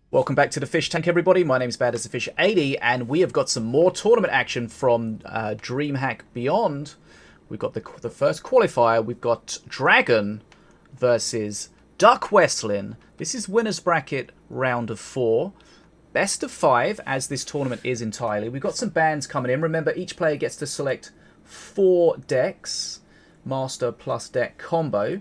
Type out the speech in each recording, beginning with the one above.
Welcome back to the Fish Tank, everybody. My name's Bad as the Fish 80, and we have got some more tournament action from DreamHack Beyond. We've got the first qualifier. We've got dragoN versus DuckWestlin. This is winners bracket round of 4. Best of 5, as this tournament is entirely. We've got some bans coming in. Remember, each player gets to select 4 decks, master plus deck combo,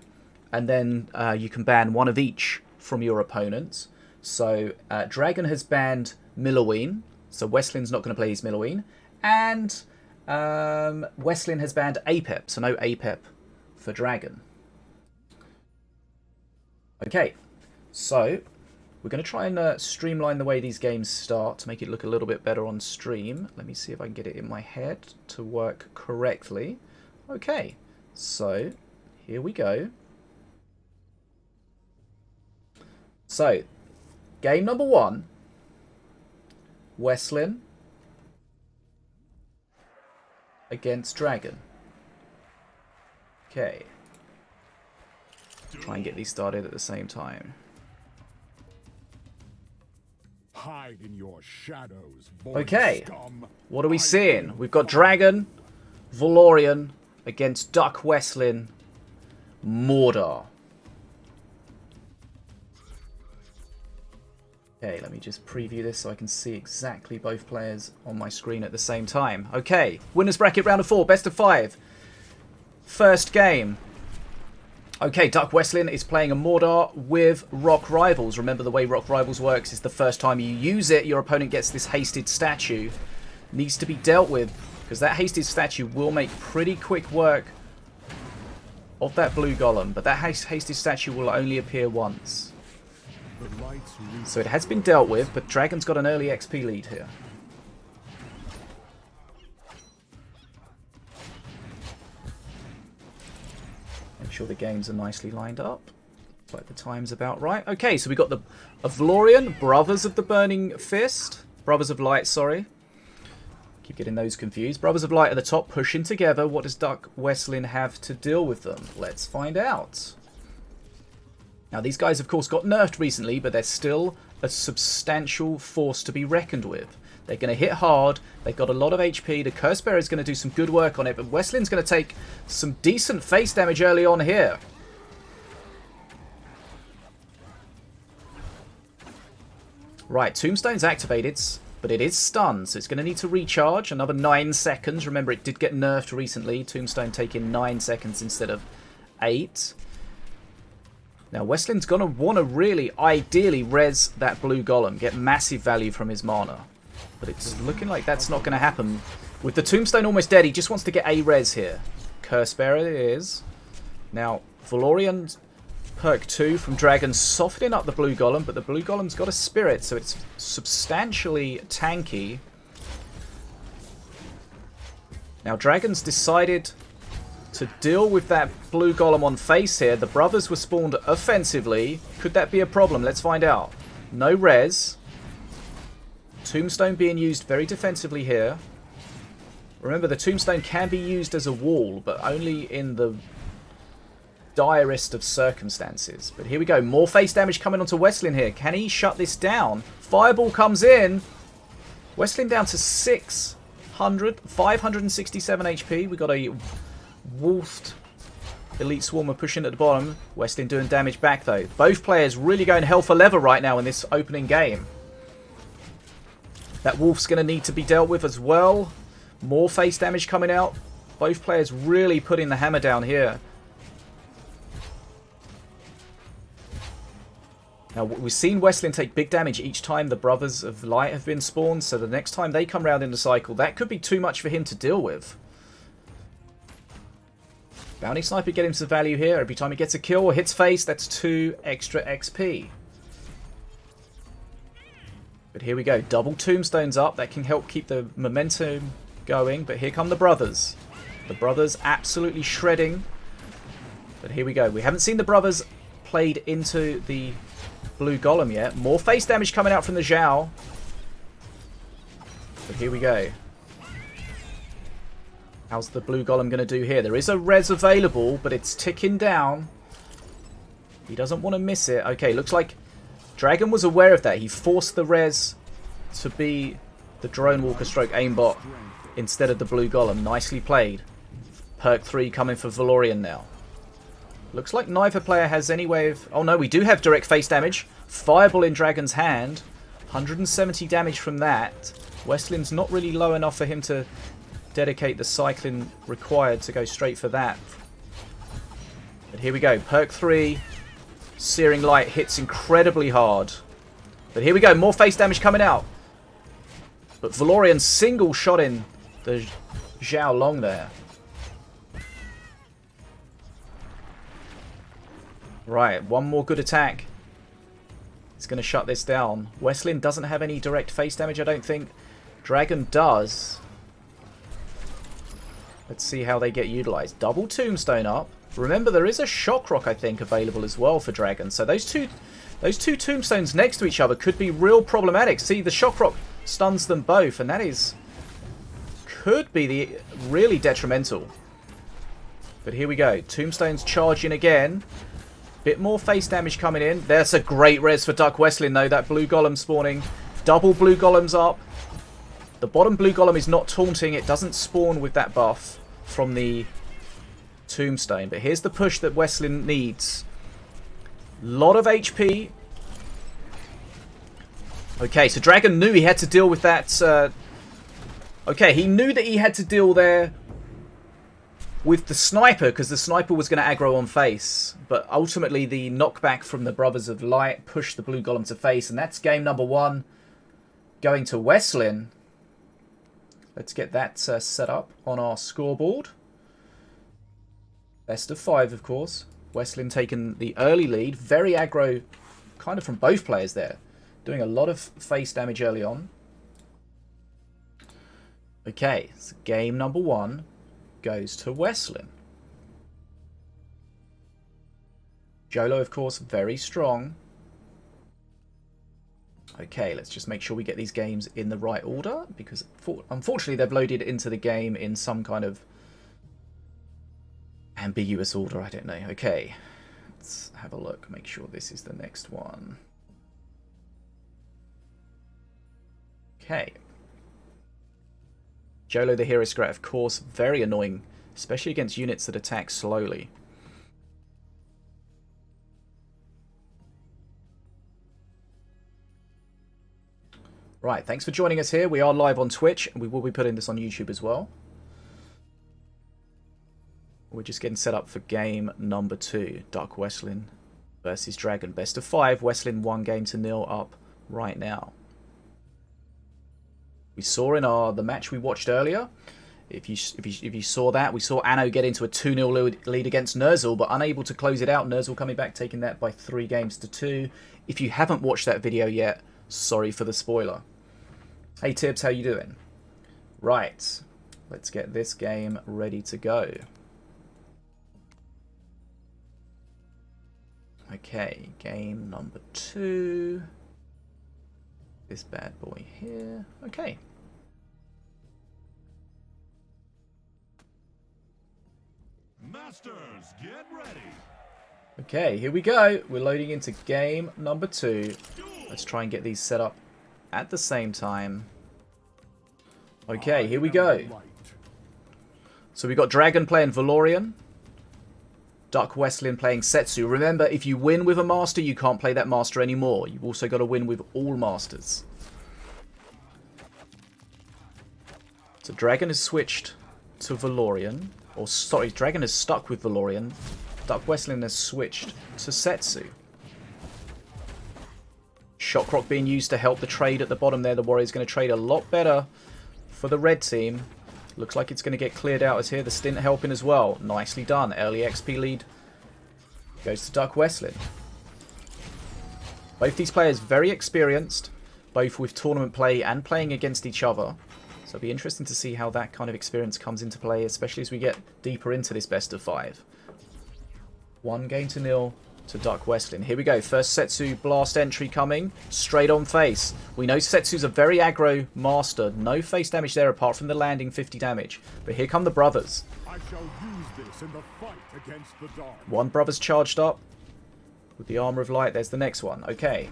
and then you can ban one of each from your opponents. So dragoN has banned Milloween, so Westlin's not going to play his Milloween, and Westlin has banned Apep, so no Apep for dragoN. Okay, so we're going to try and streamline the way these games start to make it look a little bit better on stream. Let me see if I can get it in my head to work correctly. Okay, so here we go. So, game number 1, Westlin against dragoN. Okay. Try and get these started at the same time. Hide in your shadows, Okay, scum. what are we seeing? We've got dragoN, Valorian against DuckWestlin, Mordor. Okay, let me just preview this so I can see exactly both players on my screen at the same time. Okay, winners bracket round of 4, best of 5. First game. Okay, DuckWestlin is playing a Mordor with Rock Rivals. Remember, the way Rock Rivals works is the first time you use it, your opponent gets this hasted statue. Needs to be dealt with, because that hasted statue will make pretty quick work of that blue golem. But that hasted statue will only appear once. So it has been dealt with, but dragoN's got an early XP lead here. Make sure the games are nicely lined up. Looks like the time's about right. Okay, so we got the Valorian, Brothers of the Burning Fist. Brothers of Light, sorry. Keep getting those confused. Brothers of Light at the top, pushing together. What does DuckWestlin have to deal with them? Let's find out. Now, these guys, of course, got nerfed recently, but they're still a substantial force to be reckoned with. They're going to hit hard. They've got a lot of HP. The Curse Bearer is going to do some good work on it, but Westlin's going to take some decent face damage early on here. Right, Tombstone's activated, but it is stunned, so it's going to need to recharge. Another 9 seconds. Remember, it did get nerfed recently. Tombstone taking 9 seconds instead of 8. Now, Westlin's going to want to really, ideally, res that blue golem, get massive value from his mana. But it's looking like that's not going to happen. With the Tombstone almost dead, he just wants to get a res here. Curse Bearer it is. Now, Valorian's perk 2 from dragoN softening up the blue golem, but the blue golem's got a spirit, so it's substantially tanky. Now, dragoN's decided to deal with that blue golem on face here. The brothers were spawned offensively. Could that be a problem? Let's find out. No res. Tombstone being used very defensively here. Remember, the Tombstone can be used as a wall, but only in the direst of circumstances. But here we go. More face damage coming onto Westlin here. Can he shut this down? Fireball comes in. Westlin down to 567 HP. We got a wolfed Elite Swarmer pushing at the bottom. Westlin doing damage back though. Both players really going hell for leather right now in this opening game. That wolf's going to need to be dealt with as well. More face damage coming out. Both players really putting the hammer down here. Now, we've seen Westlin take big damage each time the Brothers of Light have been spawned, so the next time they come round in the cycle, that could be too much for him to deal with. Bounty Sniper getting some value here. Every time he gets a kill or hits face, that's 2 extra XP. But here we go. Double Tombstones up. That can help keep the momentum going. But here come the Brothers. The Brothers absolutely shredding. But here we go. We haven't seen the Brothers played into the blue golem yet. More face damage coming out from the Zhao. But here we go. How's the blue golem going to do here? There is a res available, but it's ticking down. He doesn't want to miss it. Okay, looks like dragoN was aware of that. He forced the res to be the drone walker stroke aimbot instead of the blue golem. Nicely played. Perk 3 coming for Valorian now. Looks like neither player has any way of... Oh no, we do have direct face damage. Fireball in dragoN's hand. 170 damage from that. Westlin's not really low enough for him to dedicate the cycling required to go straight for that. But here we go. Perk 3. Searing Light hits incredibly hard. But here we go. More face damage coming out. But Valorian single shot in the Zhao Long there. Right, one more good attack. It's going to shut this down. Westlin doesn't have any direct face damage, I don't think. dragoN does. Let's see how they get utilized. Double tombstone up. Remember, there is a shock rock, I think, available as well for dragoN. So those two tombstones next to each other could be real problematic. See, the shock rock stuns them both, and that could be really detrimental. But here we go. Tombstones charging again. Bit more face damage coming in. That's a great res for DuckWestlin, though. That blue golem spawning. Double blue golems up. The bottom blue golem is not taunting. It doesn't spawn with that buff from the tombstone. But here's the push that Westlin needs. Lot of HP. Okay, so dragoN knew he had to deal with that. Okay, he knew that he had to deal there with the sniper, because the sniper was going to aggro on face. But ultimately, the knockback from the Brothers of Light pushed the blue golem to face. And that's game number 1 going to Westlin. Let's get that set up on our scoreboard. Best of 5, of course. Westlin taking the early lead. Very aggro, kind of from both players there. Doing a lot of face damage early on. Okay, so game number 1 goes to Westlin. Jolo, of course, very strong. Okay, let's just make sure we get these games in the right order, because unfortunately they've loaded into the game in some kind of ambiguous order. I don't know. Okay, let's have a look. Make sure this is the next one. Okay. Jolo the Hero Scrat, of course, very annoying, especially against units that attack slowly. Right, thanks for joining us here. We are live on Twitch, and we will be putting this on YouTube as well. We're just getting set up for game number 2. DuckWestlin versus dragoN. Best of 5. Westlin 1-0 up right now. We saw in the match we watched earlier, if you saw that, we saw Anno get into a 2-0 lead against Ner'zhul, but unable to close it out. Ner'zhul coming back, taking that by 3-2. If you haven't watched that video yet, sorry for the spoiler. Hey Tibbs, how you doing? Right, let's get this game ready to go. Okay, game number 2. This bad boy here. Okay. Masters, get ready. Okay, here we go. We're loading into game number 2. Let's try and get these set up at the same time. Okay, here we go. So we got dragoN playing Valorian. DuckWestlin playing Setsu. Remember, if you win with a master, you can't play that master anymore. You've also got to win with all masters. So dragoN has switched to Valorian. Or sorry, dragoN is stuck with Valorian. DuckWestlin has switched to Setsu. Shockrock being used to help the trade at the bottom there. The Warrior's going to trade a lot better for the red team. Looks like it's going to get cleared out as here. The stint helping as well. Nicely done. Early XP lead goes to DuckWestlin. Both these players very experienced, both with tournament play and playing against each other. So it'll be interesting to see how that kind of experience comes into play, especially as we get deeper into this best of 5. 1-0 to DuckWestlin. Here we go. First Setsu blast entry coming. Straight on face. We know Setsu's a very aggro master. No face damage there apart from the landing 50 damage. But here come the brothers. I shall use this in the fight against the dark. One brother's charged up with the Armor of Light. There's the next one. Okay.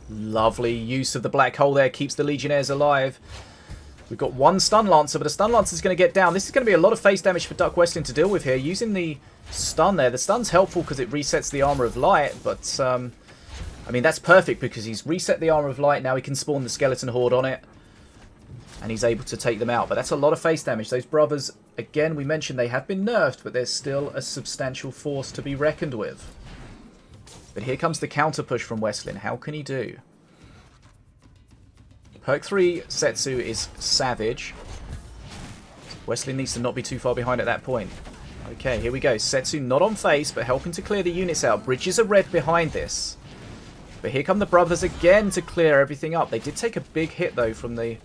Lovely use of the black hole there. Keeps the Legionnaires alive. We've got one Stun Lancer, but a Stun Lancer is going to get down. This is going to be a lot of face damage for DuckWestlin to deal with here. Using the stun there. The stun's helpful because it resets the Armor of Light, but I mean, that's perfect because he's reset the Armor of Light. Now he can spawn the Skeleton Horde on it, and he's able to take them out. But that's a lot of face damage. Those brothers, again, we mentioned they have been nerfed, but there's still a substantial force to be reckoned with. But here comes the counter push from Westlin. How can he do? Perk 3 Setsu is savage. Westlin needs to not be too far behind at that point. Okay, here we go. Setsu not on face, but helping to clear the units out. Bridges are red behind this. But here come the brothers again to clear everything up. They did take a big hit, though, from the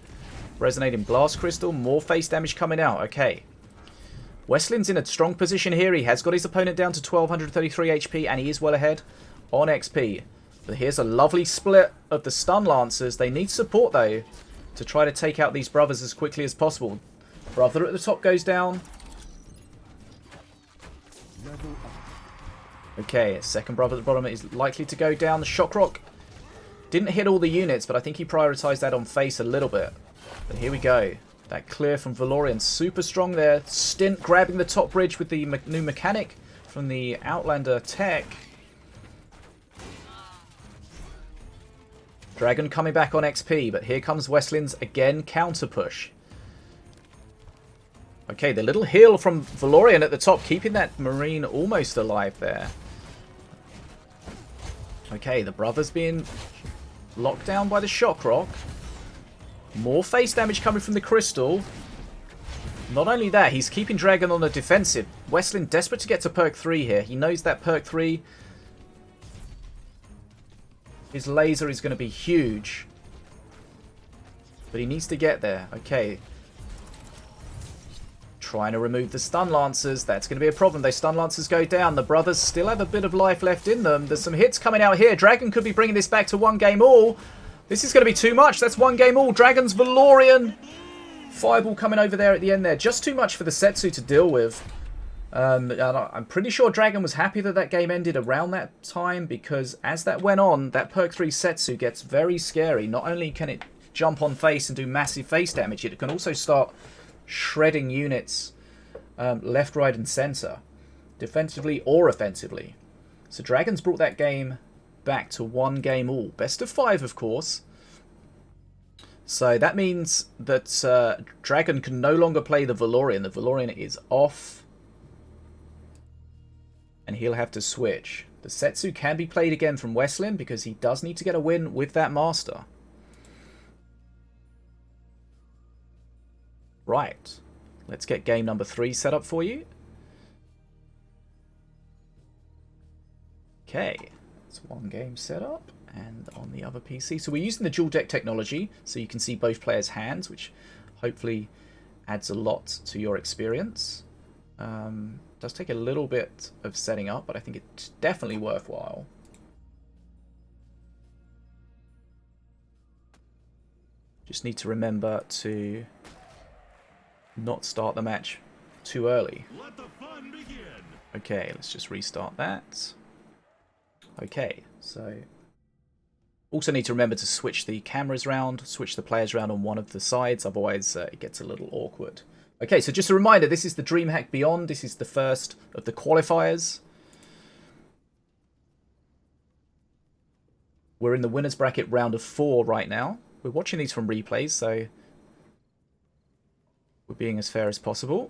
Resonating Blast Crystal. More face damage coming out. Okay. Westlin's in a strong position here. He has got his opponent down to 1233 HP, and he is well ahead on XP. But here's a lovely split of the Stun Lancers. They need support, though, to try to take out these brothers as quickly as possible. Brother at the top goes down. Okay, second brother at the bottom is likely to go down. The Shock Rock didn't hit all the units, but I think he prioritized that on face a little bit. But here we go. That clear from Valorian. Super strong there. Stint grabbing the top bridge with the new mechanic from the Outlander tech. dragoN coming back on XP, but here comes Westlin's again counter push. Okay, the little heal from Valorian at the top, keeping that Marine almost alive there. Okay, the brothers being locked down by the Shock Rock. More face damage coming from the Crystal. Not only that, he's keeping dragoN on the defensive. Westlin desperate to get to perk 3 here. He knows that perk 3, his laser is going to be huge. But he needs to get there. Okay. Trying to remove the Stun Lancers. That's going to be a problem. Those Stun Lancers go down. The brothers still have a bit of life left in them. There's some hits coming out here. dragoN could be bringing this back to 1 game all. This is going to be too much. That's 1 game all. dragoN's Valorian. Fireball coming over there at the end there. Just too much for the Setsu to deal with. And I'm pretty sure dragoN was happy that that game ended around that time, because as that went on, that perk 3 Setsu gets very scary. Not only can it jump on face and do massive face damage, it can also start shredding units left, right and center, defensively or offensively. So dragoN's brought that game back to 1 game all. Best of 5, of course. So that means that dragoN can no longer play the Valorian. The Valorian is off. And he'll have to switch. The Setsu can be played again from Westlin because he does need to get a win with that Master. Right. Let's get game number 3 set up for you. Okay. It's 1 game set up. And on the other PC. So we're using the dual deck technology. So you can see both players' hands, which hopefully adds a lot to your experience. Does take a little bit of setting up, but I think it's definitely worthwhile. Just need to remember to not start the match too early. Let the fun begin. Okay, let's just restart that. Okay, so also need to remember to switch the cameras around, switch the players around on one of the sides, otherwise it gets a little awkward. Okay, so just a reminder, this is the DreamHack Beyond. This is the first of the qualifiers. We're in the winner's bracket round of 4 right now. We're watching these from replays, so we're being as fair as possible.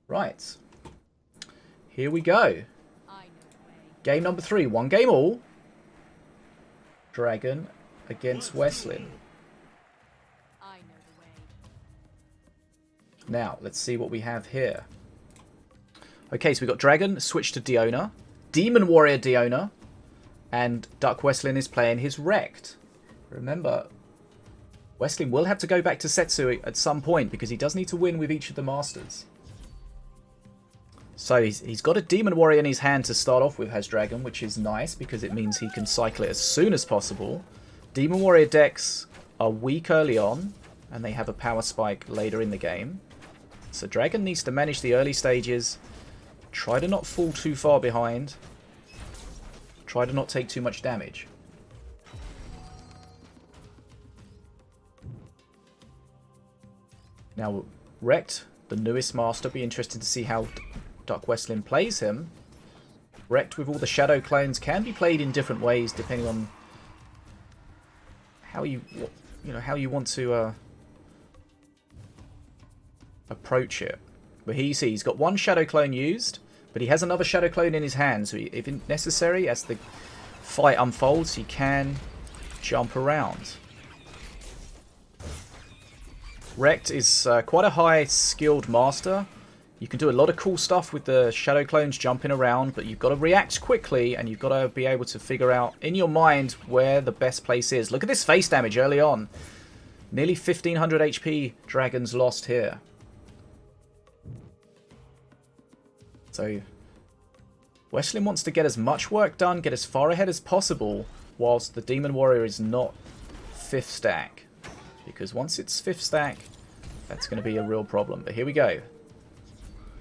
Right. Here we go. Game number 3, 1 game all. dragoN against Westlin. Now, let's see what we have here. Okay, so we've got dragoN switch to Diona, Demon Warrior Diona, and DuckWestlin is playing his Wrecked. Remember, Westlin will have to go back to Setsu at some point because he does need to win with each of the Masters. So he's got a Demon Warrior in his hand to start off with, has dragoN, which is nice because it means he can cycle it as soon as possible. Demon Warrior decks are weak early on, and they have a power spike later in the game. So dragoN needs to manage the early stages, try to not fall too far behind, try to not take too much damage. Now, Wrecked, the newest master, be interesting to see how DuckWestlin plays him. Wrecked with all the shadow clones can be played in different ways depending on how you want to approach it. But here you see he's got one shadow clone used, but he has another shadow clone in his hand, so if necessary, as the fight unfolds, he can jump around. Wrecked is quite a high skilled master. You can do a lot of cool stuff with the shadow clones jumping around, but you've got to react quickly and you've got to be able to figure out in your mind where the best place is. Look at this face damage early on. Nearly 1500 HP dragon's lost here. So Westlin wants to get as much work done, get as far ahead as possible, whilst the Demon Warrior is not 5th stack. Because once it's 5th stack, that's going to be a real problem. But here we go.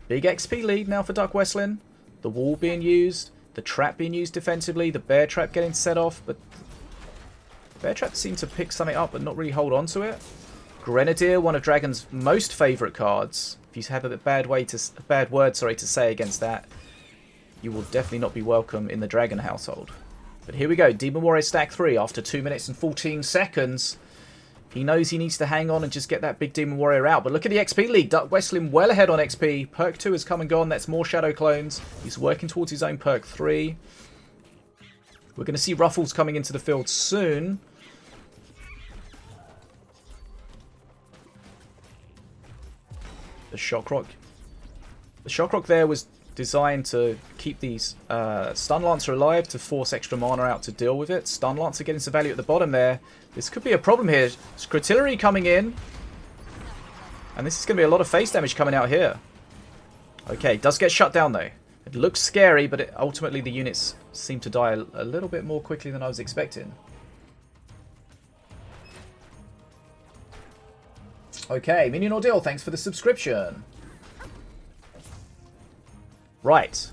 Big XP lead now for DuckWestlin. The wall being used, the trap being used defensively, the bear trap getting set off, but bear trap seemed to pick something up but not really hold on to it. Grenadier, one of Dragon's most favourite cards. If you have a bad word to say against that, you will definitely not be welcome in the Dragon household. But here we go, Demon Warrior stack 3 after 2 minutes and 14 seconds. He knows he needs to hang on and just get that big Demon Warrior out. But look at the XP lead. DuckWestlin well ahead on XP. Perk 2 has come and gone. That's more Shadow Clones. He's working towards his own Perk 3. We're going to see Ruffles coming into the field soon. The Shock Rock. The Shock Rock there was designed to keep these Stun Lancer alive, to force extra mana out to deal with it. Stun Lancer getting some value at the bottom there. This could be a problem here. Scrotillery coming in. And this is going to be a lot of face damage coming out here. Okay, does get shut down though. It looks scary, but ultimately the units seem to die a little bit more quickly than I was expecting. Okay, Minion Ordeal, thanks for the subscription. Right.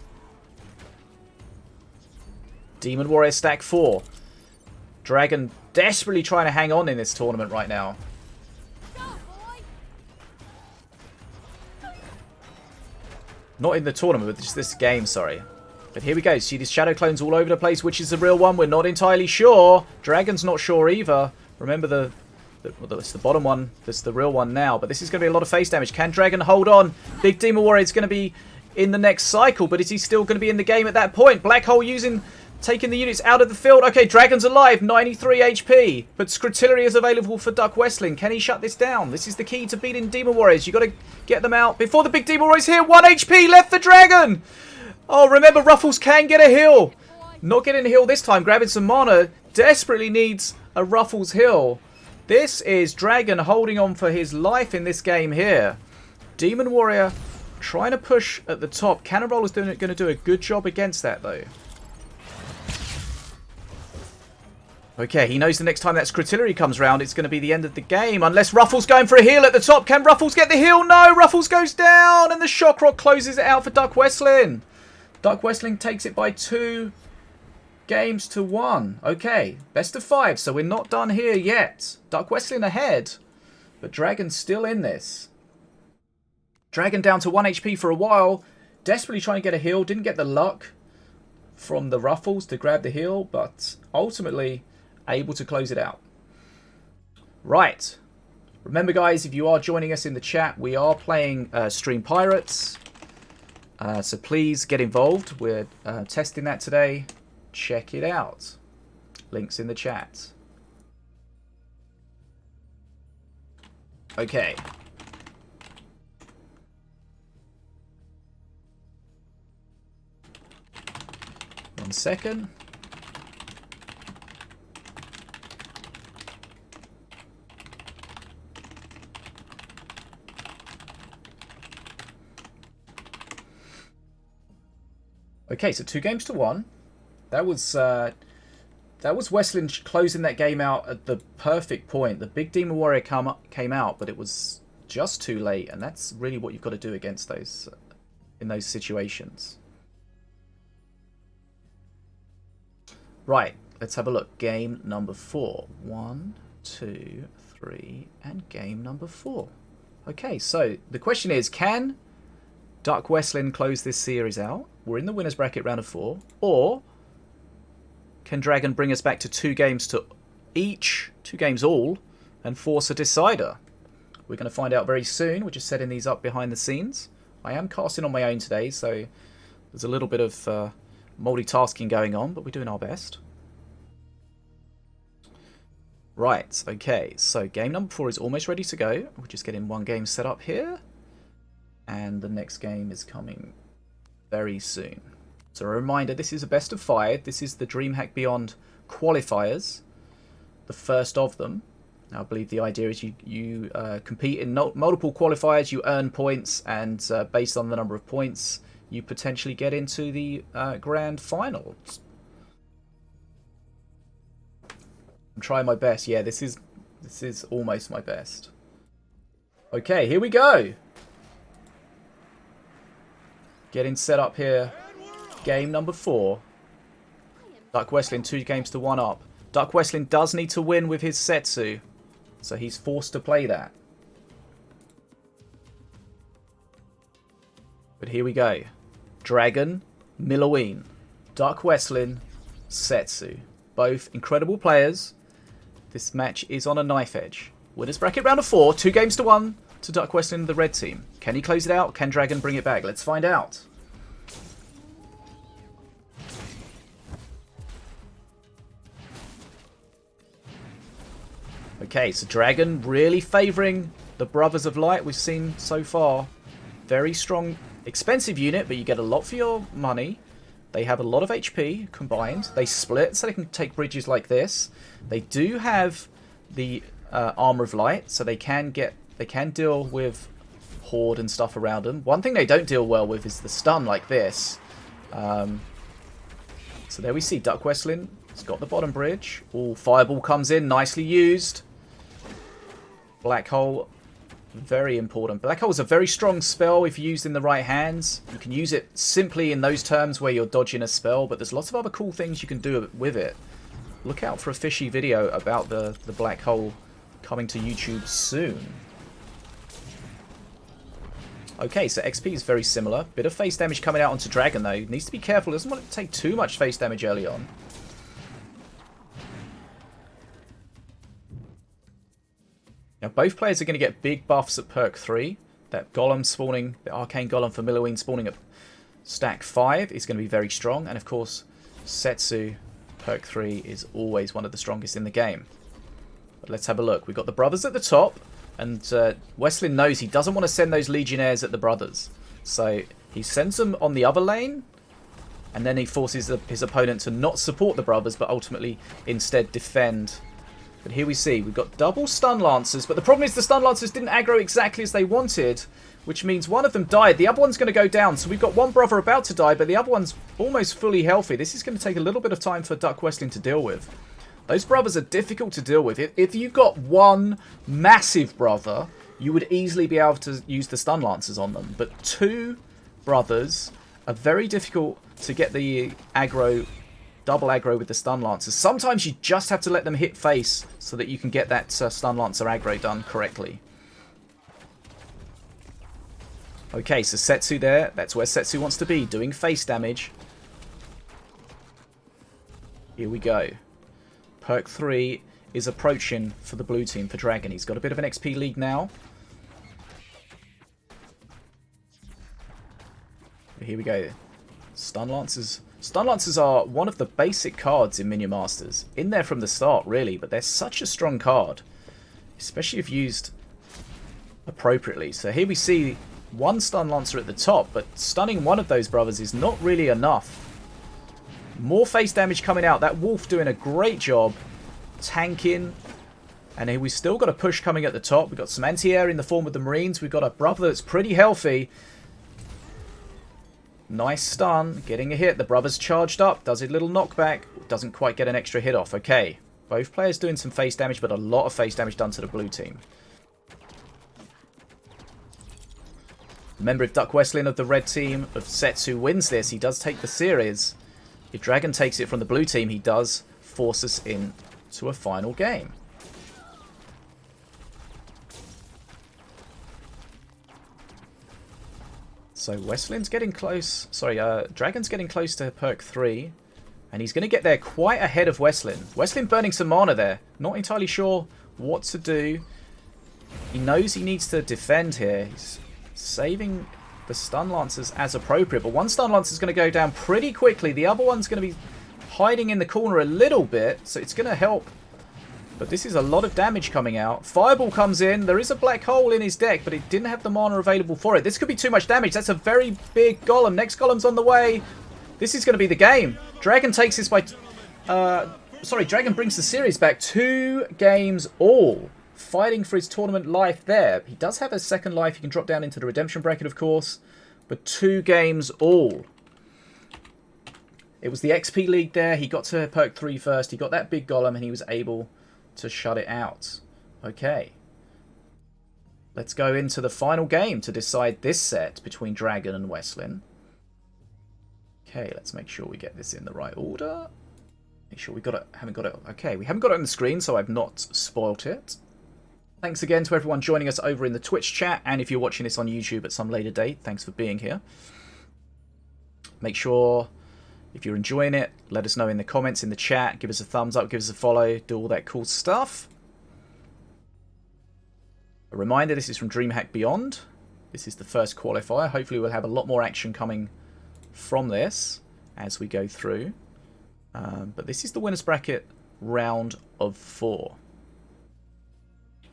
Demon Warrior stack 4. Dragon desperately trying to hang on in this tournament right now. Not in the tournament, but just this game, sorry. But here we go. See these shadow clones all over the place. Which is the real one? We're not entirely sure. Dragon's not sure either. Remember it's the bottom one. That's the real one now. But this is going to be a lot of face damage. Can Dragon hold on? Big Demon Warrior is going to be in the next cycle, but is he still going to be in the game at that point? Black Hole taking the units out of the field. Okay, Dragon's alive, 93 HP, but Scrotillery is available for DuckWestlin. Can he shut this down? This is the key to beating Demon Warriors. You've got to get them out before the big Demon Warriors here. 1 HP left for Dragon. Oh, remember, Ruffles can get a heal. Not getting a heal this time, grabbing some mana. Desperately needs a Ruffles heal. This is Dragon holding on for his life in this game here. Demon Warrior trying to push at the top. Cannon is going to do a good job against that, though. Okay, he knows the next time that Scrotillery comes round, it's going to be the end of the game. Unless Ruffles going for a heal at the top. Can Ruffles get the heal? No, Ruffles goes down, and the Shock Rock closes it out for DuckWestlin. DuckWestlin takes it by 2 games to 1. Okay, best of 5, so we're not done here yet. DuckWestlin ahead, but Dragon's still in this. Dragon down to 1 HP for a while, desperately trying to get a heal. Didn't get the luck from the Ruffles to grab the heal, but ultimately able to close it out. Right. Remember, guys, if you are joining us in the chat, we are playing Stream Pirates. So please get involved. We're testing that today. Check it out. Links in the chat. Okay. One second. Okay, so 2 games to 1. That was Westlin closing that game out at the perfect point. The big Demon Warrior came out, but it was just too late, and that's really what you've got to do against those in those situations. Right, let's have a look. Game number 4. 1, 2, 3, and game number 4. Okay, so the question is, can DuckWestlin close this series out? We're in the winner's bracket round of 4. Or can dragoN bring us back to 2 games to each, 2 games all, and force a decider? We're going to find out very soon. We're just setting these up behind the scenes. I am casting on my own today, so there's a little bit of multitasking going on, but we're doing our best. Right, okay, so game number 4 is almost ready to go. We're just getting one game set up here. And the next game is coming very soon. So a reminder, this is a best of 5. This is the DreamHack Beyond Qualifiers. The first of them. Now, I believe the idea is you compete in multiple qualifiers, you earn points, and based on the number of points, you potentially get into the grand final. I'm trying my best. Yeah, this is almost my best. Okay, here we go. Getting set up here. Game number 4. DuckWestlin 2 games to 1 up. DuckWestlin does need to win with his Setsu, so he's forced to play that. But here we go. dragoN, Milloween, DuckWestlin, Setsu. Both incredible players. This match is on a knife edge. Winners bracket round of 4, 2 games to 1 to DuckWestlin, the red team. Can he close it out? Can dragoN bring it back? Let's find out. Okay, so dragoN really favouring the Brothers of Light we've seen so far. Very strong, expensive unit, but you get a lot for your money. They have a lot of HP combined. They split, so they can take bridges like this. They do have the Armour of Light, so they can deal with Horde and stuff around them. One thing they don't deal well with is the stun like this. So there we see DuckWestlin. He's got the bottom bridge. Ooh, Fireball comes in, nicely used. Black Hole, very important. Black Hole is a very strong spell if used in the right hands. You can use it simply in those terms where you're dodging a spell, but there's lots of other cool things you can do with it. Look out for a fishy video about the Black Hole coming to YouTube soon. Okay, so XP is very similar. Bit of face damage coming out onto dragoN though. Needs to be careful, doesn't want to take too much face damage early on. Now both players are going to get big buffs at perk 3. That Golem spawning, the Arcane Golem for Milloween spawning at stack 5 is going to be very strong. And of course, Setsu perk 3 is always one of the strongest in the game. But let's have a look. We've got the brothers at the top. And Westlin knows he doesn't want to send those Legionnaires at the brothers. So he sends them on the other lane. And then he forces his opponent to not support the brothers, but ultimately instead defend. But here we see, we've got double Stun Lancers, but the problem is the Stun Lancers didn't aggro exactly as they wanted, which means one of them died. The other one's going to go down, so we've got one brother about to die, but the other one's almost fully healthy. This is going to take a little bit of time for DuckWestlin to deal with. Those brothers are difficult to deal with. If you've got one massive brother, you would easily be able to use the Stun Lancers on them, but 2 brothers are very difficult to get the aggro, double aggro with the Stun Lancers. Sometimes you just have to let them hit face so that you can get that Stun Lancer aggro done correctly. Okay, so Setsu there. That's where Setsu wants to be, doing face damage. Here we go. Perk 3 is approaching for the blue team, for dragoN. He's got a bit of an XP lead now. Here we go. Stun Lancers. Stun Lancers are one of the basic cards in Minion Masters. In there from the start, really, but they're such a strong card. Especially if used appropriately. So here we see one Stun Lancer at the top, but stunning one of those brothers is not really enough. More face damage coming out. That Wolf doing a great job tanking. And here we've still got a push coming at the top. We've got some anti-air in the form of the Marines. We've got a brother that's pretty healthy. Nice stun. Getting a hit. The brother's charged up. Does a little knockback. Doesn't quite get an extra hit off. Okay. Both players doing some face damage, but a lot of face damage done to the blue team. Remember, if DuckWestlin of the red team of Setsu wins this, he does take the series. If dragoN takes it from the blue team, he does force us into a final game. So dragoN's getting close to perk 3. And he's going to get there quite ahead of Westlin. Westlin burning some mana there. Not entirely sure what to do. He knows he needs to defend here. He's saving the stun lancers as appropriate. But one stun lancer is going to go down pretty quickly. The other one's going to be hiding in the corner a little bit. So it's going to help. But this is a lot of damage coming out. Fireball comes in. There is a black hole in his deck, but it didn't have the mana available for it. This could be too much damage. That's a very big golem. Next golem's on the way. This is going to be the game. dragoN takes this by... dragoN brings the series back 2 games all. Fighting for his tournament life there. He does have a second life. He can drop down into the redemption bracket, of course. But 2 games all. It was the XP lead there. He got to perk 3 first. He got that big golem and he was able to shut it out. Okay. Let's go into the final game to decide this set between dragoN and Westlin. Okay, let's make sure we get this in the right order. Make sure we got it. Haven't got it. Okay, we haven't got it on the screen, so I've not spoilt it. Thanks again to everyone joining us over in the Twitch chat, and if you're watching this on YouTube at some later date, thanks for being here. Make sure, if you're enjoying it, let us know in the comments, in the chat. Give us a thumbs up, give us a follow, do all that cool stuff. A reminder, this is from DreamHack Beyond. This is the first qualifier. Hopefully we'll have a lot more action coming from this as we go through. But this is the winner's bracket round of 4.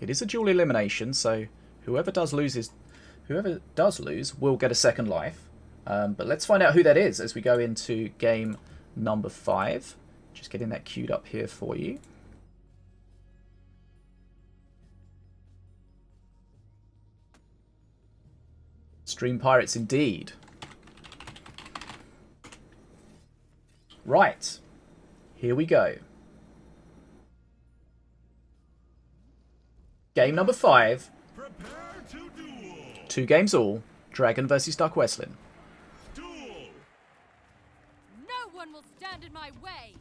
It is a dual elimination, so whoever does lose will get a second life. But let's find out who that is as we go into game number 5. Just getting that queued up here for you. Stream Pirates indeed. Right, here we go. Game number 5. Prepare to duel. 2 games all. dragoN versus DuckWestlin. Duel. No one will stand in my way.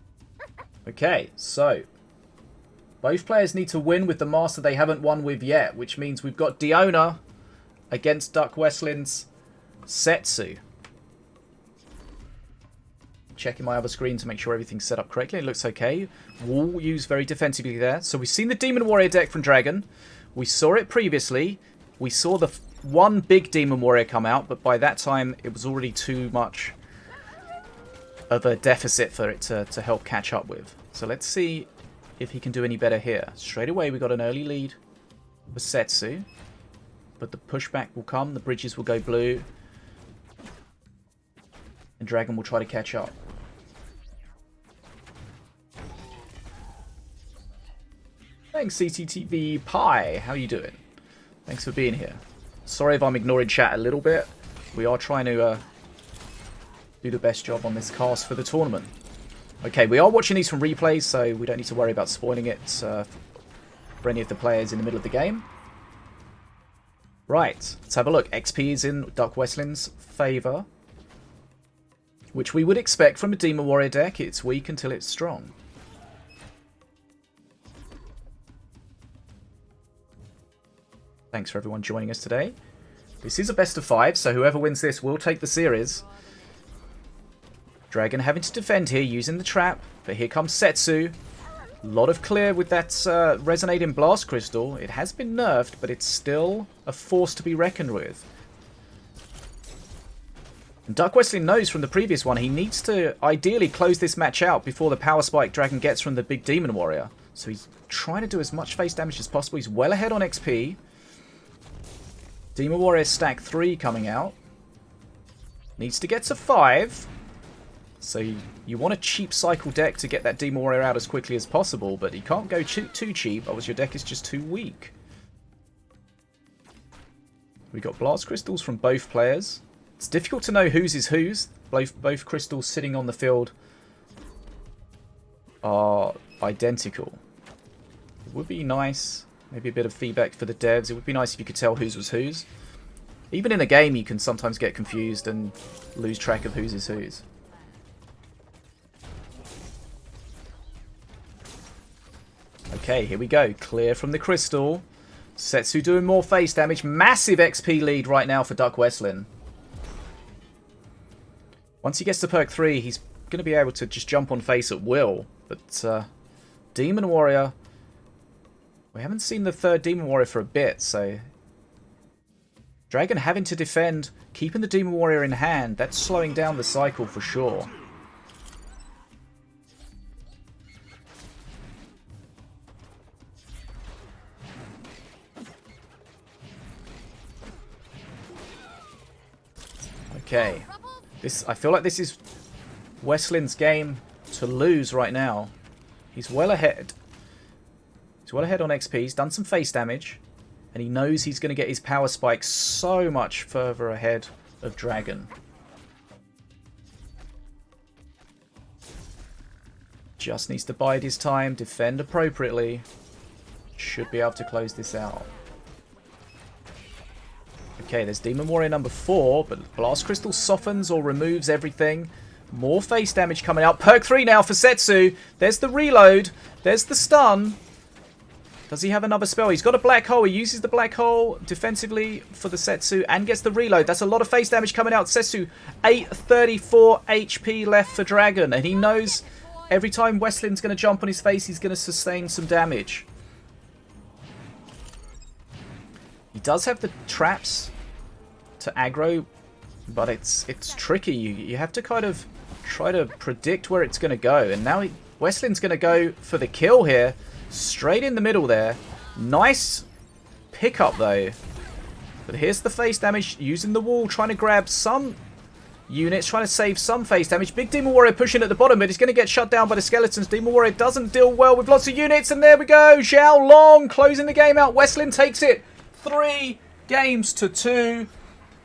Okay, so both players need to win with the master they haven't won with yet, which means we've got Diona against DuckWestlin's Setsu. Checking my other screen to make sure everything's set up correctly. It looks okay. Wall used very defensively there. So we've seen the Demon Warrior deck from dragoN. We saw it previously. We saw the one big Demon Warrior come out, but by that time it was already too much of a deficit for it to help catch up with. So let's see if he can do any better here. Straight away we got an early lead for Setsu, but the pushback will come. The bridges will go blue, and dragoN will try to catch up. Thanks, CCTV Pie. How you doing? Thanks for being here. Sorry if I'm ignoring chat a little bit. We are trying to do the best job on this cast for the tournament. Okay, we are watching these from replays, so we don't need to worry about spoiling it for any of the players in the middle of the game. Right, let's have a look. XP is in DuckWestlin's favour, which we would expect from a Demon Warrior deck. It's weak until it's strong. Thanks for everyone joining us today. This is a best of 5, so whoever wins this will take the series. dragoN having to defend here using the trap, but here comes Setsu. A lot of clear with that resonating blast crystal. It has been nerfed, but it's still a force to be reckoned with. And DuckWestlin knows from the previous one he needs to ideally close this match out before the power spike dragoN gets from the big Demon Warrior. So he's trying to do as much face damage as possible. He's well ahead on XP. Demon Warrior stack 3 coming out. Needs to get to 5. So you want a cheap cycle deck to get that Demon Warrior out as quickly as possible, but you can't go too cheap, otherwise your deck is just too weak. We got Blast Crystals from both players. It's difficult to know whose is whose. Both crystals sitting on the field are identical. It would be nice, maybe a bit of feedback for the devs. It would be nice if you could tell whose was whose. Even in a game you can sometimes get confused and lose track of whose is whose. Okay, here we go. Clear from the crystal. Setsu doing more face damage. Massive XP lead right now for DuckWestlin. Once he gets to perk 3, he's going to be able to just jump on face at will. But Demon Warrior... We haven't seen the third Demon Warrior for a bit, so... dragoN having to defend, keeping the Demon Warrior in hand, that's slowing down the cycle for sure. Okay. I feel like this is Westlin's game to lose right now. He's well ahead. He's well ahead on XP. He's done some face damage. And he knows he's going to get his power spike so much further ahead of dragoN. Just needs to bide his time, defend appropriately. Should be able to close this out. Okay, there's Demon Warrior number 4, but Blast Crystal softens or removes everything. More face damage coming out. Perk 3 now for Setsu. There's the reload. There's the stun. Does he have another spell? He's got a black hole. He uses the black hole defensively for the Setsu and gets the reload. That's a lot of face damage coming out. Setsu, 834 HP left for dragoN. And he knows every time Westlin's going to jump on his face, he's going to sustain some damage. He does have the traps to aggro, but it's tricky. You have to kind of try to predict where it's going to go. And now Westlin's going to go for the kill here. Straight in the middle there. Nice pickup though. But here's the face damage. Using the wall, trying to grab some units, trying to save some face damage. Big Demon Warrior pushing at the bottom, but he's going to get shut down by the skeletons. Demon Warrior doesn't deal well with lots of units. And there we go. Zhao Long closing the game out. Westlin takes it 3 games to 2.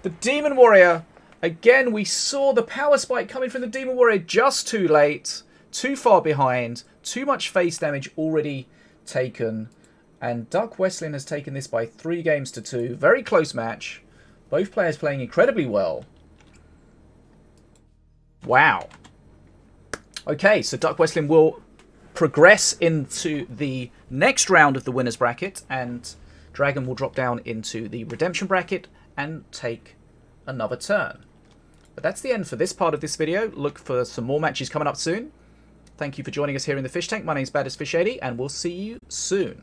The Demon Warrior, again, we saw the power spike coming from the Demon Warrior just too late. Too far behind. Too much face damage already taken. And DuckWestlin has taken this by 3 games to 2. Very close match. Both players playing incredibly well. Wow. Okay, so DuckWestlin will progress into the next round of the winner's bracket. And dragoN will drop down into the redemption bracket and take another turn. But that's the end for this part of this video. Look for some more matches coming up soon. Thank you for joining us here in the Fish Tank. My name's BadasFish80, and we'll see you soon.